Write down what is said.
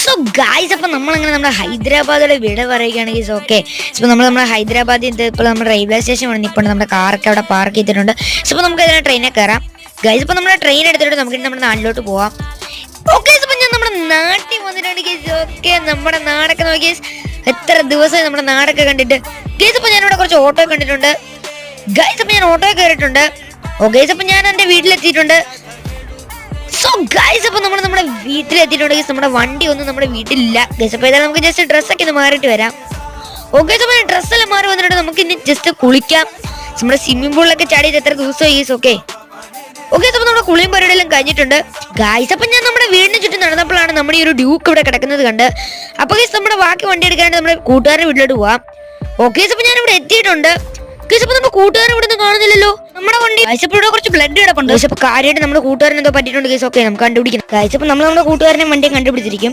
So guys, അപ്പോൾ നമ്മളങ്ങനെ നമ്മുടെ ഹൈദരാബാദിലെ വിട പറയുകയാണ് ഗൈസ്. ഓക്കെ, ഇപ്പോൾ നമ്മുടെ ഹൈദരാബാദിൽ ഇപ്പോൾ നമ്മുടെ റെയിൽവേ സ്റ്റേഷൻ വന്ന് ഇപ്പോൾ നമ്മുടെ കാറൊക്കെ അവിടെ പാർക്ക് ചെയ്തിട്ടുണ്ട്. സോ അപ്പോൾ നമുക്ക് അതിനെ ട്രെയിനിൽ കയറാം ഗൈസ്. ഇപ്പോൾ നമ്മുടെ ട്രെയിൻ എടുത്തിട്ട് നമുക്ക് നമ്മുടെ നാട്ടിലോട്ട് പോവാം. ഓക്കെ, അപ്പോൾ ഞാൻ നമ്മുടെ നാട്ടിൽ വന്നിട്ടുണ്ട് ഗൈസ്. ഓക്കെ, നമ്മുടെ നാടൊക്കെ നോക്കി ഗൈസ്, എത്ര ദിവസമായി നമ്മുടെ നാടൊക്കെ കണ്ടിട്ട് ഗൈസ്. അപ്പോൾ ഞാനിവിടെ കുറച്ച് ഓട്ടോ കണ്ടിട്ടുണ്ട് ഗൈസ്. അപ്പോൾ ഞാൻ ഓട്ടോ കയറിയിട്ടുണ്ട്. ഓക്കെ ഗൈസ്, അപ്പോൾ ഞാൻ എൻ്റെ വീട്ടിലെത്തിയിട്ടുണ്ട്. സോ ഗൈസ്, അപ്പോൾ നമ്മുടെ വീട്ടിലെത്തിയിട്ടുണ്ട് ഗൈസ്. നമ്മുടെ വണ്ടി ഒന്നും നമ്മുടെ വീട്ടിലില്ല ഗൈസ്. അപ്പോൾ ഏതായാലും നമുക്ക് ജസ്റ്റ് ഡ്രസ്സൊക്കെ ഒന്ന് മാറിയിട്ട് വരാം. ഓക്കെ, അപ്പോൾ ഡ്രസ്സെല്ലാം മാറി വന്നിട്ട് നമുക്ക് ഇനി ജസ്റ്റ് കുളിക്കാം. നമ്മുടെ സ്വിമ്മിംഗ് പൂളിലൊക്കെ ചാടിയിട്ട് എത്ര ദിവസമായി ഗൈസ്. ഓക്കെ, അപ്പോൾ നമ്മുടെ കുളിയും പരിപാടിയെല്ലാം കഴിഞ്ഞിട്ടുണ്ട് ഗൈസ്. അപ്പം ഞാൻ നമ്മുടെ വീടിന് ചുറ്റും നടന്നപ്പോഴാണ് നമ്മുടെ ഈ ഒരു ഡ്യൂക്ക് ഇവിടെ കിടക്കുന്നത് കണ്ട്. അപ്പോൾ ഗൈസ്, നമ്മുടെ ബാക്കി വണ്ടി എടുക്കാനായിട്ട് നമ്മുടെ കൂട്ടുകാരുടെ വീട്ടിലോട്ട് പോവാം. ഓക്കെ, അപ്പോൾ ഞാൻ ഇവിടെ എത്തിയിട്ടുണ്ട് ഗൈസ്. അപ്പോൾ നമ്മുടെ കൂട്ടുകാരൻ ഇവിടെ നിന്ന് കാണുന്നില്ലല്ലോ നമ്മുടെ വണ്ടി ഗൈസ്. അപ്പോൾ ഇവിടെ കുറച്ച് ബ്ലഡ് കിടപ്പുണ്ട് ഗൈസ്. അപ്പോൾ കാര്യമായിട്ട് നമ്മുടെ കൂട്ടുകാരൻ എന്തോ പറ്റിയിട്ടുണ്ട് ഗൈസ്. ഓക്കെ, നമുക്ക് കണ്ടുപിടിക്കണം ഗൈസ്. അപ്പോൾ നമ്മൾ നമ്മുടെ കൂട്ടുകാരനെ വണ്ടിയും കണ്ടുപിടിച്ചിരിക്കും.